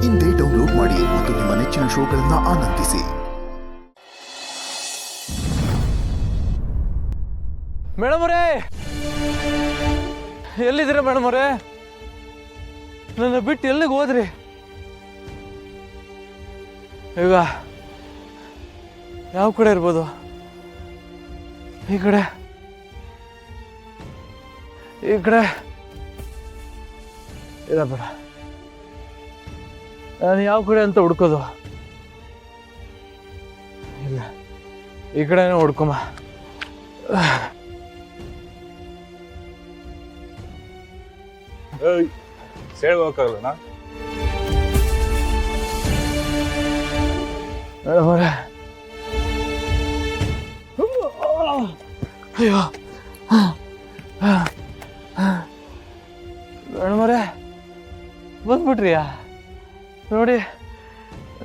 ಇಂದೇ ಡೌನ್ಲೋಡ್ ಮಾಡಿ ಮತ್ತು ನಿಮ್ಮ ನೆಚ್ಚಿನ ಶೋಗಳನ್ನು ಆನಂದಿಸಿ. ಮೇಡಮ್ ಅವರೇ, ಎಲ್ಲಿದ್ದೀರಾ ಮೇಡಮ್ ಅವರೇ? ನನ್ನ ಬಿಟ್ಟು ಎಲ್ಲಿಗೆ ಹೋದ್ರಿ? ಈಗ ಯಾವ ಕಡೆ ಇರ್ಬೋದು? ಈ ಕಡೆ ಇಲ್ಲ ಬೇಡ. ನಾನು ಯಾವ ಕಡೆ ಅಂತ ಹುಡ್ಕೋದು? ಇಲ್ಲ, ಈ ಕಡೆನೇ ಹುಡ್ಕೊಂಬ. ಸೇಳ್ ಹೋಗಕ್ಕಾಗಲ್ಲ ಮೇಡಮ್ ಅವರೇ, ಅಯ್ಯೋ ಮೇಡಮ್ ಅವರೇ, ಬಂದ್ಬಿಟ್ರಿಯಾ? ನೋಡಿ,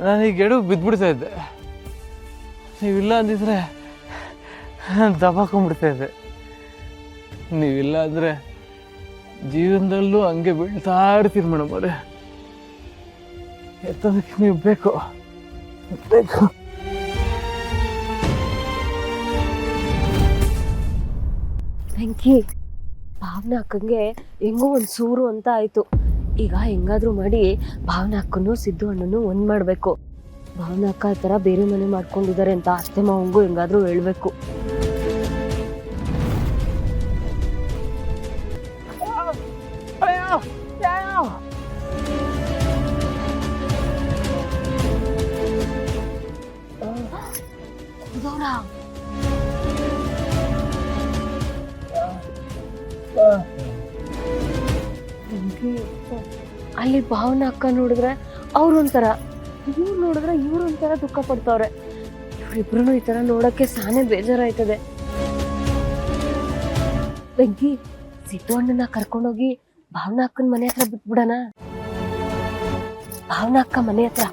ನಾನು ಈ ಗೆಡುಗೆ ಬಿದ್ದುಬಿಡ್ತಾ ಇದ್ದೆ. ನೀವಿಲ್ಲ ಅಂದಿದ್ರೆ ನಾನು ದಬಾಕೊಂಡ್ಬಿಡ್ತಾ ಇದ್ದೆ. ನೀವಿಲ್ಲ ಅಂದರೆ ಜೀವನದಲ್ಲೂ ಹಂಗೆ ಬೀಳ್ತಾ ಇರ್ತೀರಿ ಮೇಡಮ್ ಅವರೇ. ಎತ್ತೋದಕ್ಕೆ ನೀವು ಬೇಕು. ಬೆಂಕಿ, ಭಾವನಾ ಅಕ್ಕಂಗೆ ಹೆಂಗೋ ಒಂದು ಸೂರು ಅಂತ ಆಯ್ತು. ಈಗ ಹೆಂಗಾದ್ರೂ ಮಾಡಿ ಭಾವನಾ ಅಕ್ಕನು ಸಿದ್ದು ಅಣ್ಣನು ಒಂದ್ ಮಾಡ್ಬೇಕು. ಭಾವನಾ ಅಕ್ಕ ಆ ಥರ ಬೇರೆ ಮನೆ ಮಾಡ್ಕೊಂಡಿದ್ದಾರೆ ಅಂತ ಅತ್ತೆ ಮಾವಂಗೂ ಹೆಂಗಾದ್ರೂ ಹೇಳ್ಬೇಕು. ಅಲ್ಲಿ ಭಾವನಾ ಅಕ್ಕ ನೋಡಿದ್ರೆ ಅವ್ರೊಂಥರ, ಇವ್ರು ನೋಡಿದ್ರೆ ಇವ್ರೊಂಥರ ದುಃಖ ಪಡ್ತವ್ರೆ. ಇವ್ರಿಬ್ರು ಈ ತರ ನೋಡಕ್ಕೆ ಸಾನೆ ಬೇಜಾರಾಯ್ತದೆ. ಬೆಂಕಿ, ಸಿದ್ದು ಅಣ್ಣನ ಕರ್ಕೊಂಡೋಗಿ ಭಾವನಾ ಅಕ್ಕನ ಮನೆ ಹತ್ರ ಬಿಟ್ಬಿಡಣ. ಭಾವನಾ ಅಕ್ಕ ಮನೆ ಹತ್ರ.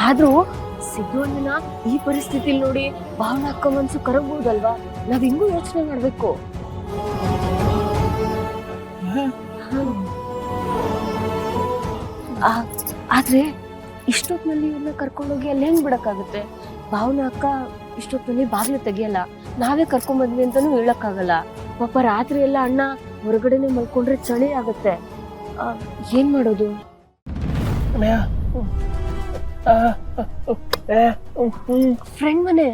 ಆದ್ರೂ ಸಿದ್ದು ಅಣ್ಣನ ಈ ಪರಿಸ್ಥಿತಿಲಿ ನೋಡಿ ಭಾವನಾ ಅಕ್ಕ ಮನ್ಸು ಕರಗ್ಬೋದಲ್ವಾ? ನಾವ್ ಹಿಂಗೂ ಯೋಚನೆ ಮಾಡ್ಬೇಕು. ಆದ್ರೆ ಇಷ್ಟೊತ್ತಿನಲ್ಲಿ ಇವ್ರನ್ನ ಕರ್ಕೊಂಡೋಗಿ ಅಲ್ಲಿ ಹೆಂಗ್ ಬಿಡಕ್ಕಾಗುತ್ತೆ? ಭಾವನಾ ಅಕ್ಕ ಇಷ್ಟೊತ್ತಿನಲ್ಲಿ ಬಾಗಿಲು ತೆಗಿಯಲ್ಲ. ನಾವೇ ಕರ್ಕೊಂಡ್ ಬಂದ್ವಿ ಅಂತಾನು ಹೇಳಕ್ಕಾಗಲ್ಲ. ಪಾಪ ರಾತ್ರಿ ಎಲ್ಲ ಅಣ್ಣ ಹೊರಗಡೆನೆ ಮಲ್ಕೊಂಡ್ರೆ ಚಳಿ ಆಗತ್ತೆ. ಏನ್ ಮಾಡೋದು? ಫ್ರೆಂಡ್ ಮನೆ.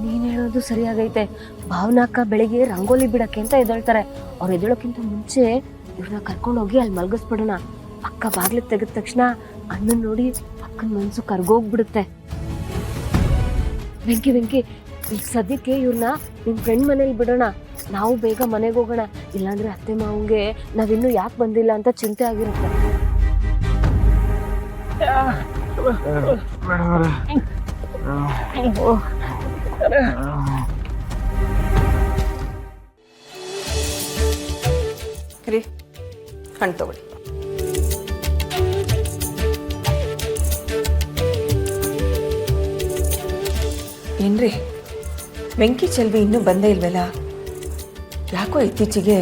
ನೀನ್ ಹೇಳೋದು ಸರಿಯಾಗೈತೆ. ಭಾವನಾ ಅಕ್ಕ ಬೆಳಿಗ್ಗೆ ರಂಗೋಲಿ ಬಿಡಕ್ಕೆ ಅಂತ ಎದ್ದೇಳ್ತಾರೆ. ಅವ್ರು ಎದ್ದೇಳೋಕ್ಕಿಂತ ಮುಂಚೆ ಇವ್ರನ್ನ ಕರ್ಕೊಂಡೋಗಿ ಅಲ್ಲಿ ಮಲ್ಗಿಸ್ಬಿಡೋಣ. ಅಕ್ಕ ಬಾಗ್ಲಿಗೆ ತೆಗೆದ ತಕ್ಷಣ ಅಣ್ಣನ್ ನೋಡಿ ಅಕ್ಕನ ಮನ್ಸು ಕರ್ಗೋಗ್ಬಿಡುತ್ತೆ. ಬೆಂಕಿ, ಈಗ ಸದ್ಯಕ್ಕೆ ಇವ್ರನ್ನ ನಿಮ್ ಫ್ರೆಂಡ್ ಮನೇಲಿ ಬಿಡೋಣ. ನಾವು ಬೇಗ ಮನೆಗೆ ಹೋಗೋಣ. ಇಲ್ಲಾಂದ್ರೆ ಅತ್ತೆ ಮಾವಂಗೆ ನಾವಿನ್ನೂ ಯಾಕೆ ಬಂದಿಲ್ಲ ಅಂತ ಚಿಂತೆ ಆಗಿರುತ್ತೆ. ಹಣ್ಣು ತಗೊಳ್ಳಿ. ಏನ್ರಿ, ವೆಂಕಿ ಚೆಲ್ವಿ ಇನ್ನೂ ಬಂದೇ ಇಲ್ವಲ್ಲ? ಯಾಕೋ ಇತ್ತೀಚೆಗೆ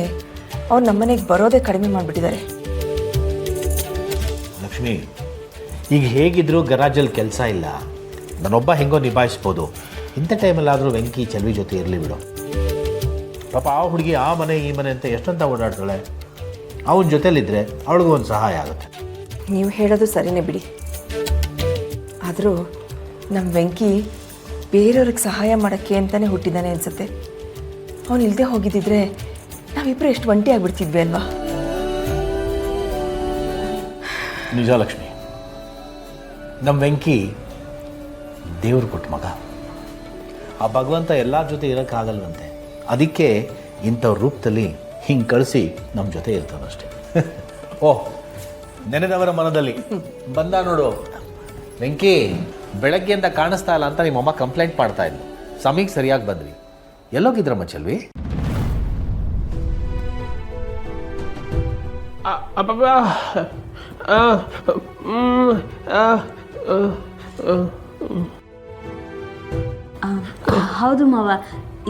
ಅವ್ರು ನಮ್ಮನೆಗೆ ಬರೋದೇ ಕಡಿಮೆ ಮಾಡಿಬಿಟ್ಟಿದ್ದಾರೆ. ಲಕ್ಷ್ಮಿ, ಈಗ ಹೇಗಿದ್ರು ಗರಾಜಲ್ಲಿ ಕೆಲಸ ಇಲ್ಲ, ನಾನೊಬ್ಬ ಹೆಂಗೋ ನಿಭಾಯಿಸ್ಬೋದು. ಇಂಥ ಟೈಮಲ್ಲಾದರೂ ವೆಂಕಿ ಚೆಲ್ವಿ ಜೊತೆ ಇರಲಿ ಬಿಡು. ಪಾಪ ಆ ಹುಡುಗಿ ಆ ಮನೆ ಈ ಮನೆ ಅಂತ ಎಷ್ಟಂತ ಓಡಾಡ್ತಾಳೆ. ಅವನ ಜೊತೆಲಿದ್ದರೆ ಅವಳಿಗೂ ಒಂದು ಸಹಾಯ ಆಗುತ್ತೆ. ನೀವು ಹೇಳೋದು ಸರಿನೇ ಬಿಡಿ. ಆದರೂ ನಮ್ಮ ವೆಂಕಿ ಬೇರೆಯವ್ರಿಗೆ ಸಹಾಯ ಮಾಡೋಕ್ಕೆ ಅಂತಲೇ ಹುಟ್ಟಿದ್ದಾನೆ ಅನಿಸುತ್ತೆ. ಅವನು ಇಲ್ಲದೆ ಹೋಗಿದ್ದಿದ್ರೆ ನಾವಿಬ್ಬರು ಎಷ್ಟು ಒಂಟಿ ಆಗಿಬಿಡ್ತಿದ್ವಿ ಅಲ್ವಾ? ನಿಜ ಲಕ್ಷ್ಮಿ, ನಮ್ಮ ವೆಂಕಿ ದೇವ್ರು ಕೊಟ್ಟ ಮಗ. ಆ ಭಗವಂತ ಎಲ್ಲರ ಜೊತೆ ಇರೋಕ್ಕಾಗಲ್ವಂತೆ. ಅದಕ್ಕೆ ಇಂಥವ್ರ ರೂಪದಲ್ಲಿ ಹಿಂಗೆ ಕಳಿಸಿ ನಮ್ಮ ಜೊತೆ ಇರ್ತಾನಷ್ಟೆ. ಓಹ್, ನೆನೆದವರ ಮನದಲ್ಲಿ ಬಂದ ನೋಡು. ವೆಂಕಿ, ಬೆಳಗ್ಗೆಯಿಂದ ಕಾಣಿಸ್ತಾ ಇಲ್ಲ ಅಂತ ನಿಮ್ಮಮ್ಮ ಕಂಪ್ಲೇಂಟ್ ಮಾಡ್ತಾ ಇದ್ಲು. ಸಮಯಕ್ಕೆ ಸರಿಯಾಗಿ ಬಂದ್ರಿ. ಎಲ್ಲೋಗಿದ್ರಮ್ಮ ಚೆಲ್ವಿ? ಅಬ್ಬಬ್ಬ. ಹೌದು ಮಾವ,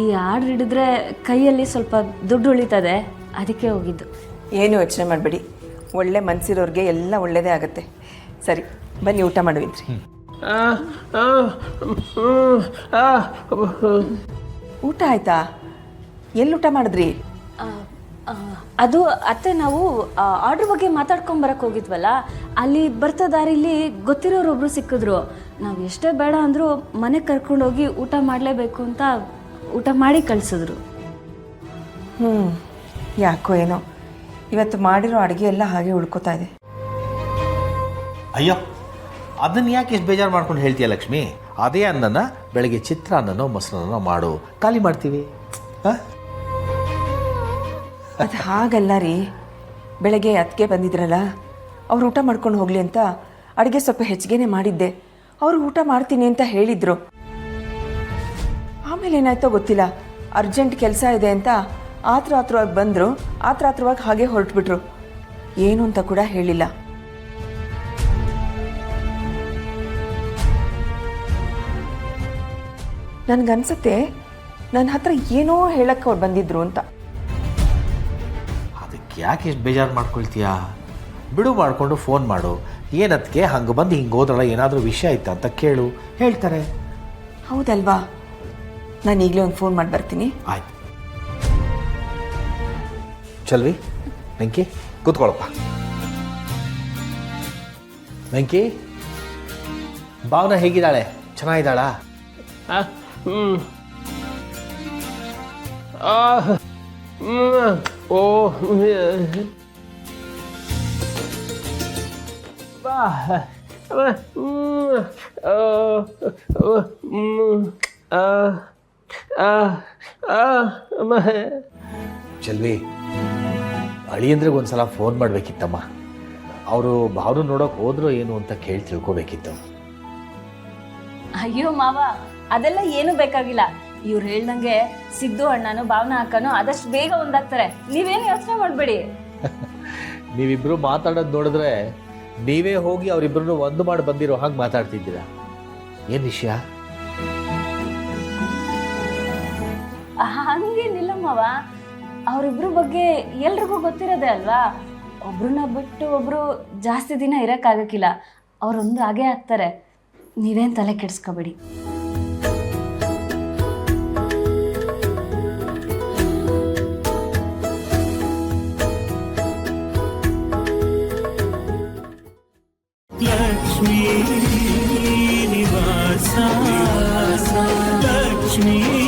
ಈ ಆರ್ಡ್ರ್ ಹಿಡಿದ್ರೆ ಕೈಯಲ್ಲಿ ಸ್ವಲ್ಪ ದುಡ್ಡು ಉಳಿತದೆ, ಅದಕ್ಕೆ ಹೋಗಿದ್ದು. ಏನು ಯೋಚನೆ ಮಾಡಬೇಡಿ, ಒಳ್ಳೆ ಮನಸ್ಸಿರೋರಿಗೆ ಎಲ್ಲ ಒಳ್ಳೆಯದೇ ಆಗುತ್ತೆ. ಸರಿ, ಬನ್ನಿ ಊಟ ಮಾಡುವಿದ್ರಿ. ಊಟ ಆಯ್ತಾ? ಎಲ್ಲಿ ಊಟ ಮಾಡಿದ್ರಿ? ಅದು ಅತ್ತೆ, ನಾವು ಆರ್ಡ್ರ್ ಬಗ್ಗೆ ಮಾತಾಡ್ಕೊಂಬರಕ್ಕೆ ಹೋಗಿದ್ವಲ್ಲ, ಅಲ್ಲಿ ಬರ್ತಾ ದಾರಿಲಿ ಗೊತ್ತಿರೋರೊಬ್ರು ಸಿಕ್ಕಿದ್ರು. ನಾವು ಎಷ್ಟೇ ಬೇಡ ಅಂದರೂ ಮನೆಗೆ ಕರ್ಕೊಂಡೋಗಿ ಊಟ ಮಾಡಲೇಬೇಕು ಅಂತ ಊಟ ಮಾಡಿ ಕಳಿಸಿದ್ರು. ಯಾಕೋ ಏನೋ ಇವತ್ತು ಮಾಡಿರೋ ಅಡುಗೆ ಎಲ್ಲ ಹಾಗೆ ಉಳ್ಕೋತಾ ಇದೆ. ಅಯ್ಯೋ, ಅದನ್ನು ಯಾಕೆ ಎಷ್ಟು ಬೇಜಾರು ಮಾಡ್ಕೊಂಡು ಹೇಳ್ತೀಯ ಲಕ್ಷ್ಮಿ? ಅದೇ ಅನ್ನನ ಬೆಳಗ್ಗೆ ಚಿತ್ರಾನ್ನನೋ ಮೊಸರನ್ನೋ ಮಾಡು, ಖಾಲಿ ಮಾಡ್ತೀವಿ. ಅದು ಹಾಗಲ್ಲ ರೀ, ಬೆಳಗ್ಗೆ ಅದಕ್ಕೆ ಬಂದಿದ್ರಲ್ಲ, ಅವ್ರು ಊಟ ಮಾಡ್ಕೊಂಡು ಹೋಗಲಿ ಅಂತ ಅಡುಗೆ ಸ್ವಲ್ಪ ಹೆಚ್ಚಿಗೆನೇ ಮಾಡಿದ್ದೆ. ಅವರು ಊಟ ಮಾಡ್ತೀನಿ ಅಂತ ಹೇಳಿದರು. ಆಮೇಲೆ ಏನಾಯ್ತೋ ಗೊತ್ತಿಲ್ಲ, ಅರ್ಜೆಂಟ್ ಕೆಲಸ ಇದೆ ಅಂತ ಆತ್ರವಾಗಿ ಬಂದರು. ಆತ್ರವಾಗಿ ಹಾಗೆ ಹೊರಟ್ಬಿಟ್ರು. ಏನು ಅಂತ ಕೂಡ ಹೇಳಿಲ್ಲ. ನನಗನ್ಸುತ್ತೆ ನನ್ನ ಹತ್ರ ಏನೋ ಹೇಳಕ್ಕೆ ಅವ್ರು ಬಂದಿದ್ರು ಅಂತ. ಅದಕ್ಕೆ ಯಾಕೆ ಎಷ್ಟು ಬೇಜಾರು ಮಾಡ್ಕೊಳ್ತೀಯಾ? ಬಿಡು, ಮಾಡಿಕೊಂಡು ಫೋನ್ ಮಾಡು. ಏನದಕ್ಕೆ ಹಂಗೆ ಬಂದು ಹಿಂಗೆ ಹೋದ್ರಲ್ಲ, ಏನಾದರೂ ವಿಷಯ ಆಯ್ತಾ ಅಂತ ಕೇಳು, ಹೇಳ್ತಾರೆ. ಹೌದಲ್ವಾ? ನಾನು ಈಗಲೇ ಒಂದು ಫೋನ್ ಮಾಡಿ ಬರ್ತೀನಿ. ಆಯ್ತು. ಚಲ್ವಿ, ವೆಂಕಿ ಕೂತ್ಕೊಳ್ಳಪ್ಪ. ವೆಂಕಿ, ಭಾವನಾ ಹೇಗಿದ್ದಾಳೆ? ಚೆನ್ನಾಗಿದ್ದಾಳಾ? ಓ ಚಲ್ವಿ, ಅಳಿಯಂದ್ರಿಗೆ ಒಂದ್ಸಲ ಫೋನ್ ಮಾಡಬೇಕಿತ್ತಮ್ಮ. ಅವರು ಭಾವನ ನೋಡೋಕೆ ಹೋದ್ರು ಏನು ಅಂತ ಕೇಳಿ ತಿಳ್ಕೊಬೇಕಿತ್ತು. ಅಯ್ಯೋ ಮಾವ, ಅದೆಲ್ಲ ಏನು ಬೇಕಾಗಿಲ್ಲ. ಇವ್ರು ಹೇಳ್ದಂಗೆ ಸಿದ್ದು ಅಣ್ಣನೋ ಭಾವನಾ ಅಕ್ಕನೋ ಆದಷ್ಟು ಬೇಗ ಒಂದಾಗ್ತಾರೆ. ನೀವೇನು ಯೋಚನೆ ಮಾಡಬೇಡಿ. ನೀವಿಬ್ರು ಮಾತಾಡೋದು ನೋಡಿದ್ರೆ ನೀವೇ ಹೋಗಿ ಅವರಿಬ್ಬರನ್ನು ಒಂದು ಮಾಡಿ ಬಂದಿರೋ ಹಾಗೆ ಮಾತಾಡ್ತಿದ್ದೀರಾ. ಏನು ವಿಷಯ? ಹಂಗೇನಿಲ್ಲ ಮಾವ, ಅವರಿಬ್ರ ಬಗ್ಗೆ ಎಲ್ರಿಗೂ ಗೊತ್ತಿರೋದೇ ಅಲ್ವಾ. ಒಬ್ರನ್ನ ಬಿಟ್ಟು ಒಬ್ರು ಜಾಸ್ತಿ ದಿನ ಇರೋಕ್ಕಾಗಕ್ಕಿಲ್ಲ. ಅವ್ರೊಂದು ಹಾಗೆ ಆಗ್ತಾರೆ. ನೀವೇನು ತಲೆ ಕೆಡಿಸ್ಕೋಬೇಡಿ. लक्ष्मी निवासा लक्ष्मी